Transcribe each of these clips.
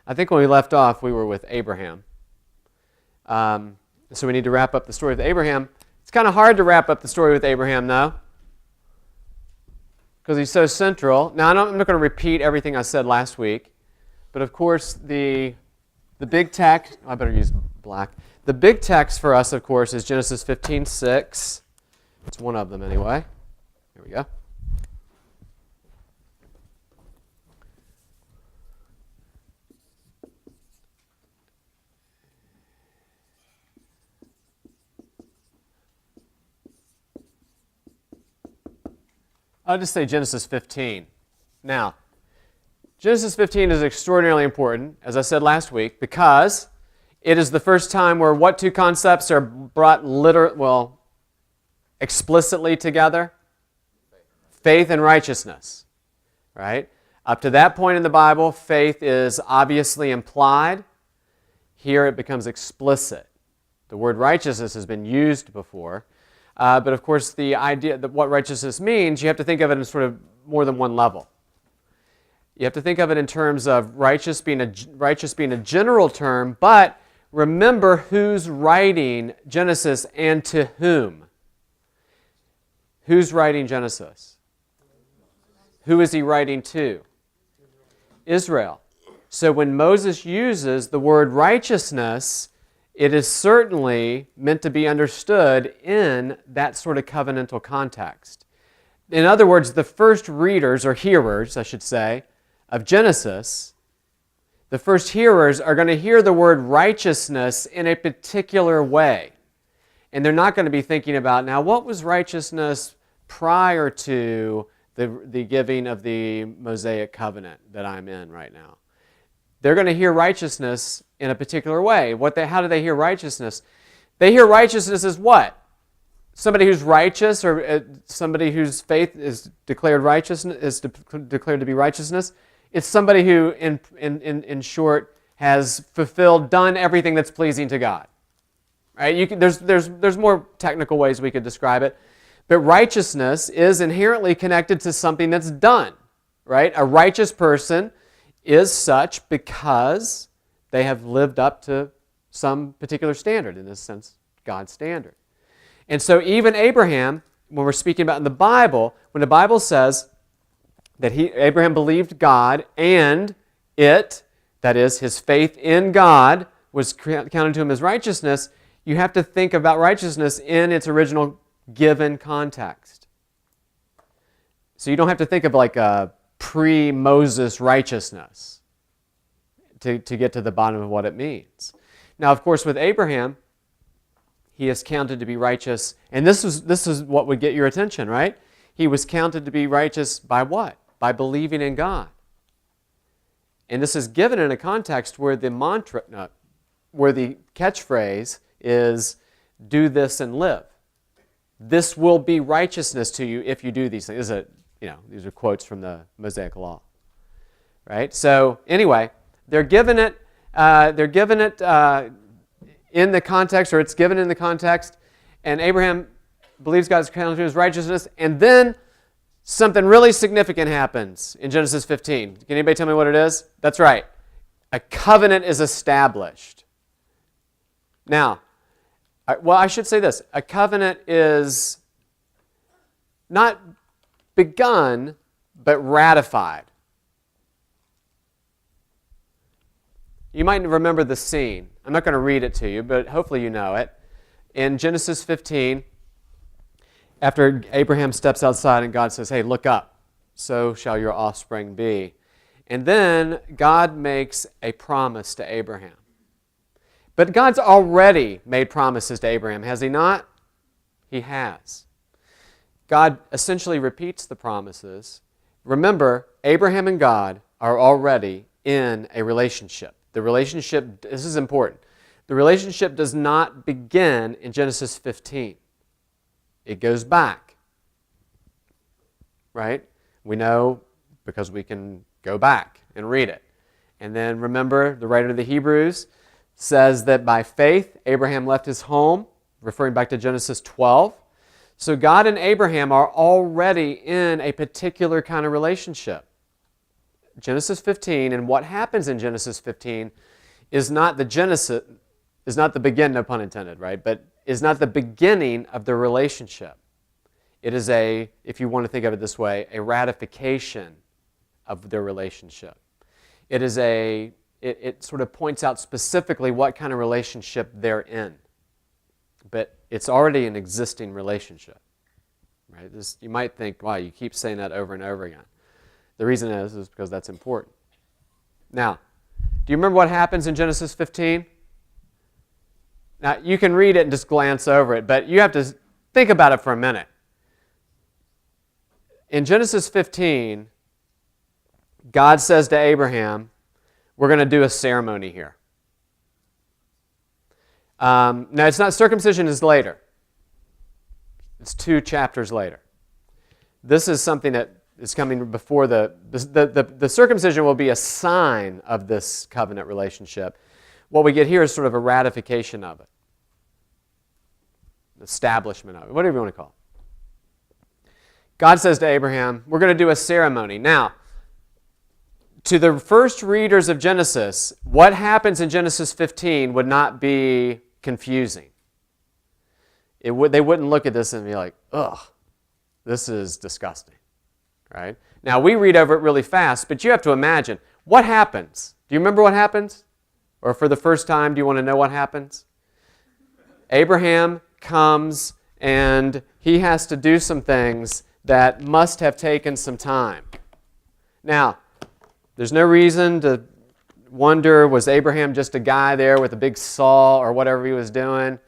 I think when we left off, we were with Abraham. So we need to wrap up the story with Abraham. It's kind of hard to wrap up the story with Abraham, though, because he's so central. Now, I'm not going to repeat everything I said last week, but of course, the big text, I better use black. The big text for us, of course, is Genesis 15:6. It's one of them anyway. Here we go. I'll just say Genesis 15. Now, Genesis 15 is extraordinarily important, as I said last week, because it is the first time where what two concepts are brought explicitly together? Faith and righteousness, right? Up to that point in the Bible, faith is obviously implied. Here it becomes explicit. The word righteousness has been used before. But of course, the idea that what righteousness means, you have to think of it in sort of more than one level. You have to think of it in terms of righteous being a general term, but remember who's writing Genesis and to whom. Who's writing Genesis? Who is he writing to? Israel. So when Moses uses the word righteousness, it is certainly meant to be understood in that sort of covenantal context. In other words, the first readers, or hearers, I should say, of Genesis, the first hearers are going to hear the word righteousness in a particular way. And they're not going to be thinking about, now, what was righteousness prior to the giving of the Mosaic covenant that I'm in right now? They're going to hear righteousness in a particular way. How do they hear righteousness? They hear righteousness as what? Somebody who's righteous, or somebody whose faith is declared righteousness, declared to be righteousness. It's somebody who, in short, has done everything that's pleasing to God. Right? There's more technical ways we could describe it, but righteousness is inherently connected to something that's done. Right? A righteous person is such because they have lived up to some particular standard, in this sense, God's standard. And so even Abraham, when we're speaking about in the Bible, when the Bible says that Abraham believed God and that is, his faith in God, was counted to him as righteousness, you have to think about righteousness in its original given context. So you don't have to think of like a pre-Moses righteousness to get to the bottom of what it means. Now, of course, with Abraham, he is counted to be righteous, and this is what would get your attention, right? He was counted to be righteous by what? By believing in God. And this is given in a context where the catchphrase is, "Do this and live." This will be righteousness to you if you do these things. These are quotes from the Mosaic Law, right? So anyway, they're given it in the context, or it's given in the context, and Abraham believes God's counted to his righteousness, and then something really significant happens in Genesis 15. Can anybody tell me what it is? That's right. A covenant is established. Now, I should say this. A covenant is not begun, but ratified. You might remember the scene. I'm not going to read it to you, but hopefully you know it. In Genesis 15, after Abraham steps outside and God says, "Hey, look up, so shall your offspring be." And then God makes a promise to Abraham. But God's already made promises to Abraham, has he not? He has. God essentially repeats the promises. Remember, Abraham and God are already in a relationship. The relationship, this is important, the relationship does not begin in Genesis 15. It goes back, right? We know because we can go back and read it. And then remember, the writer of the Hebrews says that by faith, Abraham left his home, referring back to Genesis 12. So God and Abraham are already in a particular kind of relationship. Genesis 15, and what happens in Genesis 15 is not the Genesis, is not the beginning, no pun intended, right? But is not the beginning of the relationship. It is a, if you want to think of it this way, a ratification of their relationship. It is it sort of points out specifically what kind of relationship they're in. But it's already an existing relationship. Right? You might think, wow, you keep saying that over and over again. The reason is because that's important. Now, do you remember what happens in Genesis 15? Now, you can read it and just glance over it, but you have to think about it for a minute. In Genesis 15, God says to Abraham, we're going to do a ceremony here. Now, it's not, circumcision is later. It's 2 chapters later. This is something that is coming before the circumcision will be a sign of this covenant relationship. What we get here is sort of a ratification of it. Establishment of it, whatever you want to call it. God says to Abraham, we're going to do a ceremony. Now, to the first readers of Genesis, what happens in Genesis 15 would not be confusing. They wouldn't look at this and be like, ugh, this is disgusting. Right? Now, we read over it really fast, but you have to imagine, what happens? Do you remember what happens? Or for the first time, do you want to know what happens? Abraham comes and he has to do some things that must have taken some time. Now, there's no reason to wonder, was Abraham just a guy there with a big saw or whatever he was doing?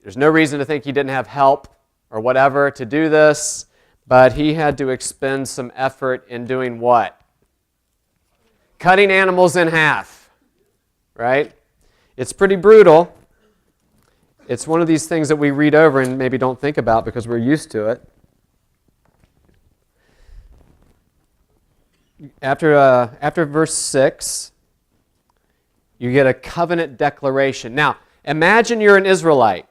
There's no reason to think he didn't have help or whatever to do this, but he had to expend some effort in doing what? Cutting animals in half, right? It's pretty brutal. It's one of these things that we read over and maybe don't think about because we're used to it. After verse 6, you get a covenant declaration. Now, imagine you're an Israelite.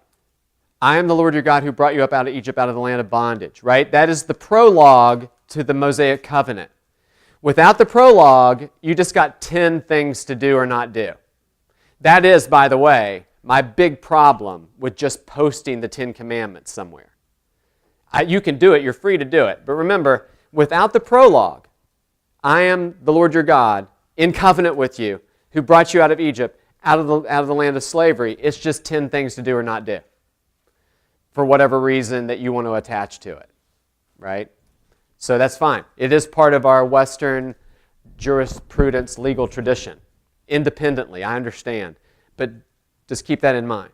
I am the Lord your God who brought you up out of Egypt, out of the land of bondage, right? That is the prologue to the Mosaic covenant. Without the prologue, you just got 10 things to do or not do. That is, by the way, my big problem with just posting the 10 commandments somewhere. You can do it, you're free to do it. But remember, without the prologue, I am the Lord your God in covenant with you who brought you out of Egypt, out of the land of slavery. It's just 10 things to do or not do for whatever reason that you want to attach to it, right? So that's fine. It is part of our Western jurisprudence legal tradition, independently, I understand. But just keep that in mind.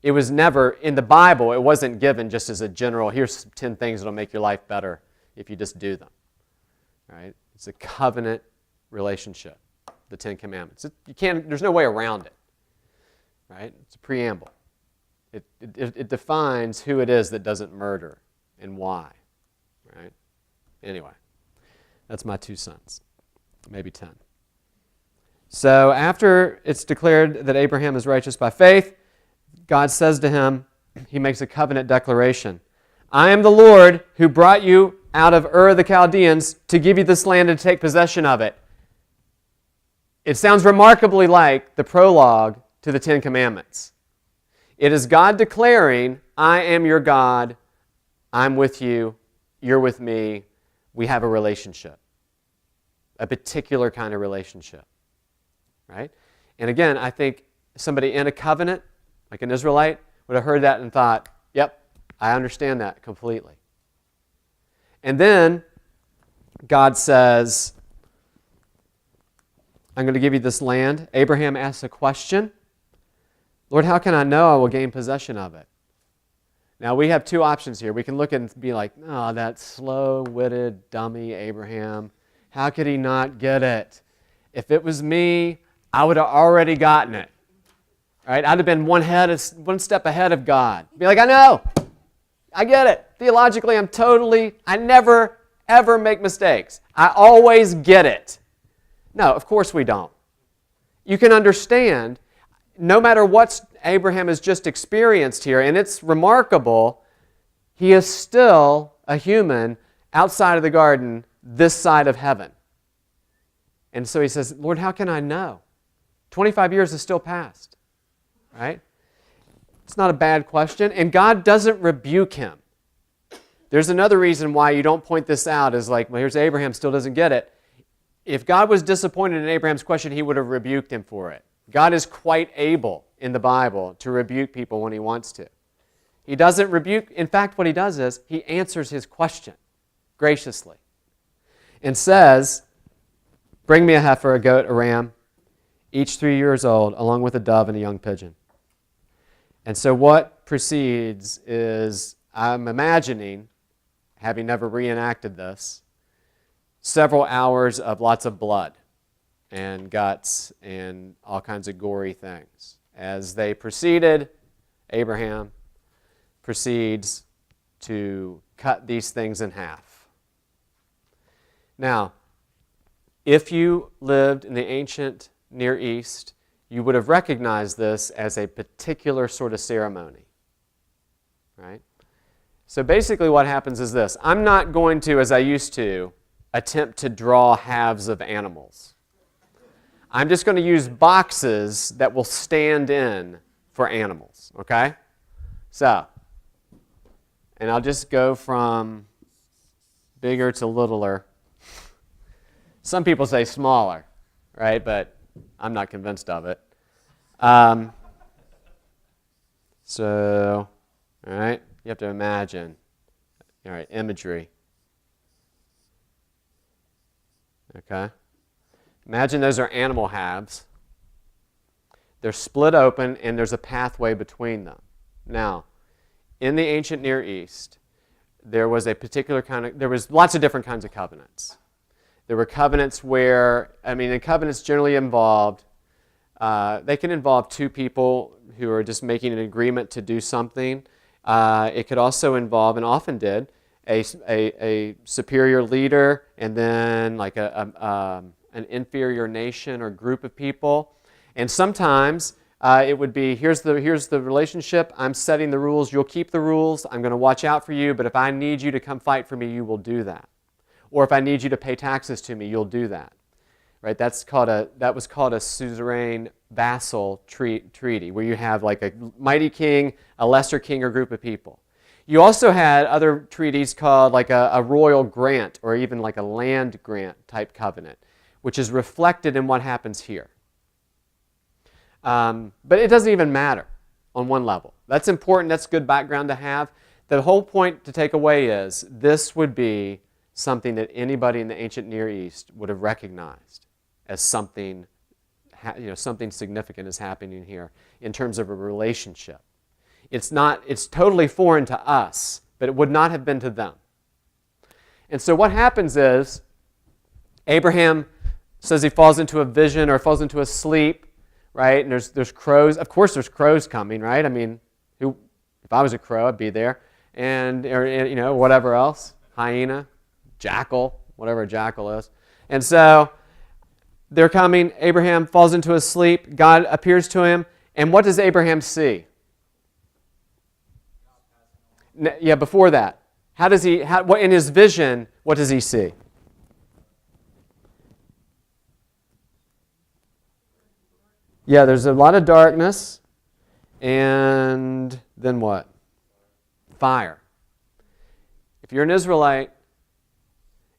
It was never, in the Bible, it wasn't given just as a general, here's 10 things that will make your life better if you just do them, right? It's a covenant relationship, the 10 Commandments. There's no way around it, right? It's a preamble. It defines who it is that doesn't murder and why, right? Anyway, that's my 2 cents, maybe 10. So after it's declared that Abraham is righteous by faith, God says to him, he makes a covenant declaration. I am the Lord who brought you out of Ur of the Chaldeans to give you this land and to take possession of it. It sounds remarkably like the prologue to the 10 Commandments. It is God declaring, I am your God, I'm with you, you're with me, we have a relationship. A particular kind of relationship. Right? And again, I think somebody in a covenant, like an Israelite, would have heard that and thought, yep, I understand that completely. And then God says, I'm going to give you this land. Abraham asks a question. Lord, how can I know I will gain possession of it? Now, we have 2 options here. We can look and be like, oh, that slow-witted dummy Abraham. How could he not get it? If it was me, I would have already gotten it. Right? I'd have been one step ahead of God. Be like, I know. I get it. Theologically, I never, ever make mistakes. I always get it. No, of course we don't. You can understand, no matter what Abraham has just experienced here, and it's remarkable, he is still a human outside of the garden, this side of heaven. And so he says, Lord, how can I know? 25 years has still passed, right? It's not a bad question. And God doesn't rebuke him. There's another reason why you don't point this out is like, well, here's Abraham, still doesn't get it. If God was disappointed in Abraham's question, he would have rebuked him for it. God is quite able in the Bible to rebuke people when he wants to. He doesn't rebuke. In fact, what he does is he answers his question graciously and says, bring me a heifer, a goat, a ram, each 3 years old, along with a dove and a young pigeon. And so what proceeds is, I'm imagining, having never reenacted this, several hours of lots of blood and guts and all kinds of gory things. As they proceeded, Abraham proceeds to cut these things in half. Now, if you lived in the ancient Near East, you would have recognized this as a particular sort of ceremony, right? So basically what happens is this. I'm not going to, as I used to, attempt to draw halves of animals. I'm just going to use boxes that will stand in for animals, okay? So, and I'll just go from bigger to littler. Some people say smaller, right? But I'm not convinced of it. So, all right, you have to imagine. All right, imagery. Okay. Imagine those are animal halves. They're split open and there's a pathway between them. Now, in the ancient Near East, there was lots of different kinds of covenants. There were covenants where, the covenants generally involved, they can involve two people who are just making an agreement to do something. It could also involve, and often did, a superior leader and then like an inferior nation or group of people. And sometimes it would be, here's the relationship, I'm setting the rules, you'll keep the rules, I'm going to watch out for you, but if I need you to come fight for me, you will do that. Or if I need you to pay taxes to me, you'll do that. Right? That was called a suzerain vassal treaty, where you have like a mighty king, a lesser king, or group of people. You also had other treaties called like a royal grant, or even like a land grant type covenant, which is reflected in what happens here. But it doesn't even matter on one level. That's important. That's good background to have. The whole point to take away is this would be something that anybody in the ancient Near East would have recognized as something, something significant is happening here in terms of a relationship. It's totally foreign to us, but it would not have been to them. And so what happens is Abraham says he falls into a vision or falls into a sleep, right? And there's crows. Of course there's crows coming, right? If I was a crow, I'd be there. And, whatever else, hyena, jackal, whatever a jackal is. And so they're coming. Abraham falls into a sleep. God appears to him. And what does Abraham see? Yeah, before that. In his vision, what does he see? Yeah, there's a lot of darkness. And then what? Fire. If you're an Israelite,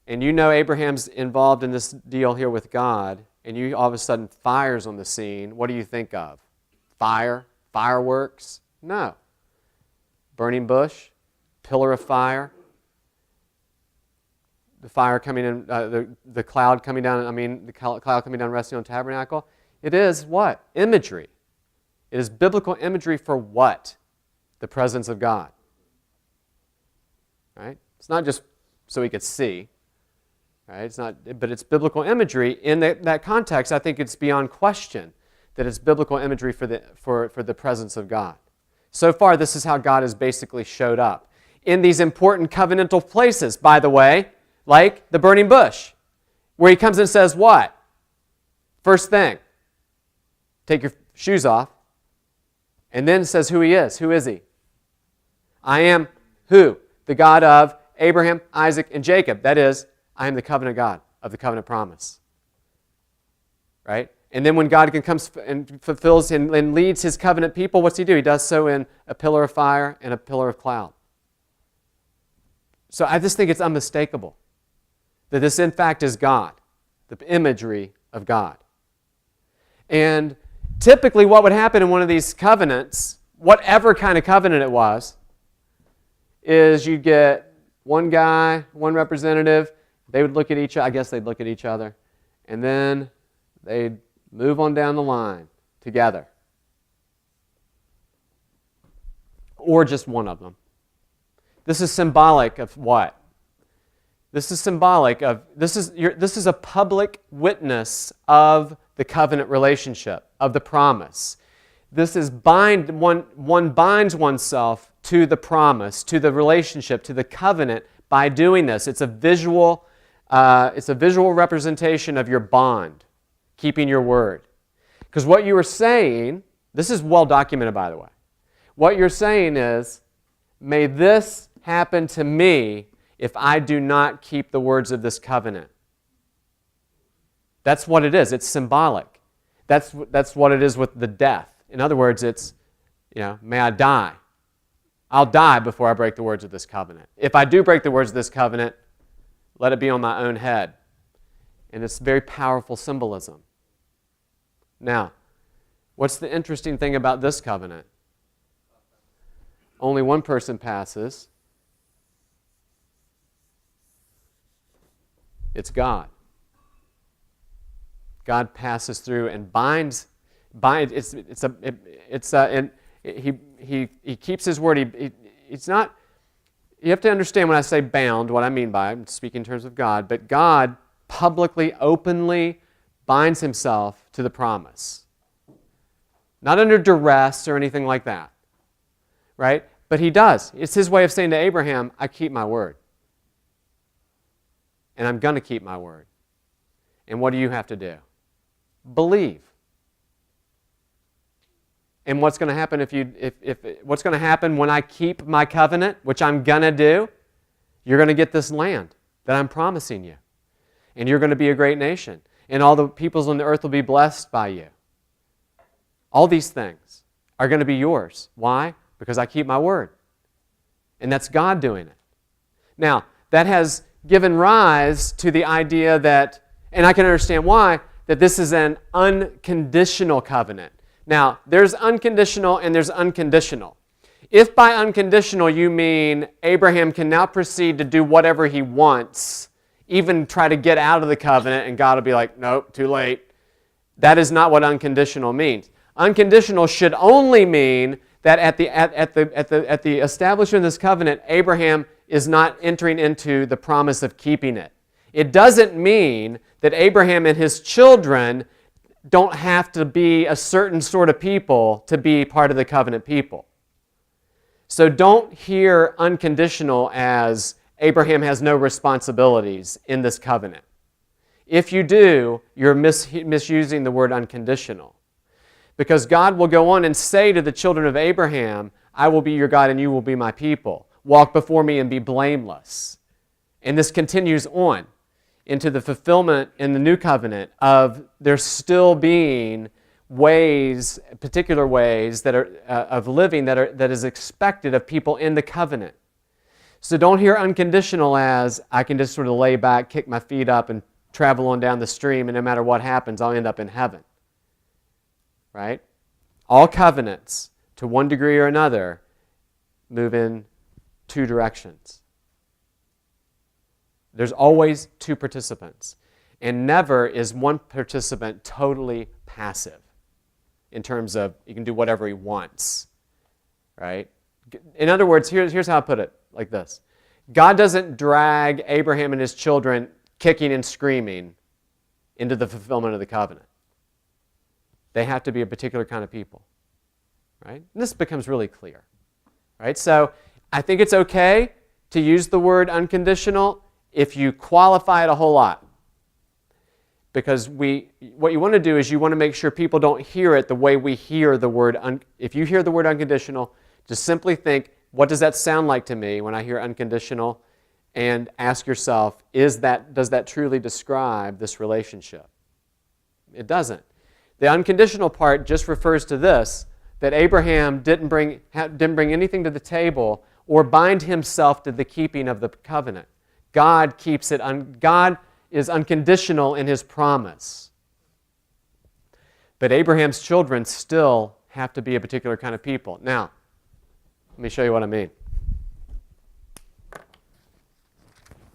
and you know Abraham's involved in this deal here with God, and you all of a sudden fire's on the scene, what do you think of? Fire? Fireworks? No. Burning bush? Pillar of fire? The fire coming in, the cloud coming down, the cloud coming down resting on the tabernacle? It is what? Imagery. It is biblical imagery for what? The presence of God. Right? It's not just so we could see. Right? But it's biblical imagery. In that context, I think it's beyond question that it's biblical imagery for the presence of God. So far, this is how God has basically showed up. In these important covenantal places, by the way, like the burning bush, where he comes and says what? First thing, take your shoes off, and then says who he is. Who is he? I am who? The God of Abraham, Isaac, and Jacob. That is, I am the covenant God of the covenant promise. right? And then when God comes and fulfills and leads his covenant people, what's he do? He does so in a pillar of fire and a pillar of cloud. So I just think it's unmistakable that this, in fact, is God, the imagery of God. And typically what would happen in one of these covenants, whatever kind of covenant it was, is you'd get one guy, one representative, they would look at each other, I guess they'd look at each other, and then they'd move on down the line together. Or just one of them. This is symbolic of what? This is symbolic of, this is a public witness of the covenant relationship, of the promise. This is one binds oneself to the promise, to the relationship, to the covenant by doing this. It's a visual representation of your bond, keeping your word. Because what you are saying, this is well documented, by the way. What you're saying is, may this happen to me if I do not keep the words of this covenant. That's what it is. It's symbolic. That's what it is with the death. In other words, it's, may I die. I'll die before I break the words of this covenant. If I do break the words of this covenant, let it be on my own head. And it's very powerful symbolism. Now, what's the interesting thing about this covenant? Only one person passes. It's God. God passes through and binds. He keeps his word. It's not. You have to understand when I say bound, what I mean by it. I'm speaking in terms of God, but God publicly, openly binds himself to the promise. Not under duress or anything like that, right? But he does. It's his way of saying to Abraham, I keep my word. And I'm going to keep my word. And what do you have to do? Believe. And what's going to happen what's going to happen when I keep my covenant, which I'm going to do? You're going to get this land that I'm promising you. And you're going to be a great nation. And all the peoples on the earth will be blessed by you. All these things are going to be yours. Why? Because I keep my word. And that's God doing it. Now, that has given rise to the idea that, and I can understand why, that this is an unconditional covenant. Now, there's unconditional and there's unconditional. If by unconditional you mean Abraham can now proceed to do whatever he wants, even try to get out of the covenant, and God will be like, nope, too late. That is not what unconditional means. Unconditional should only mean that at the establishment of this covenant, Abraham is not entering into the promise of keeping it. It doesn't mean that Abraham and his children don't have to be a certain sort of people to be part of the covenant people. So don't hear unconditional as Abraham has no responsibilities in this covenant. If you do, you're misusing the word unconditional. Because God will go on and say to the children of Abraham, I will be your God and you will be my people. Walk before me and be blameless. And this continues on into the fulfillment in the new covenant of there still being ways, particular ways that are of living that is expected of people in the covenant. So don't hear unconditional as I can just sort of lay back, kick my feet up, and travel on down the stream, and no matter what happens, I'll end up in heaven. Right? All covenants, to one degree or another, move in two directions. There's always two participants. And never is one participant totally passive in terms of he can do whatever he wants. Right? In other words, here's how I put it, like this. God doesn't drag Abraham and his children kicking and screaming into the fulfillment of the covenant. They have to be a particular kind of people. Right? And this becomes really clear. Right? So I think it's okay to use the word unconditional if you qualify it a whole lot. Because what you want to do is you want to make sure people don't hear it the way we hear the word. If you hear the word unconditional, just simply think, what does that sound like to me when I hear unconditional? And ask yourself, does that truly describe this relationship? It doesn't. The unconditional part just refers to this, that Abraham didn't bring anything to the table or bind himself to the keeping of the covenant. God keeps it. God is unconditional in his promise. But Abraham's children still have to be a particular kind of people. Now, let me show you what I mean.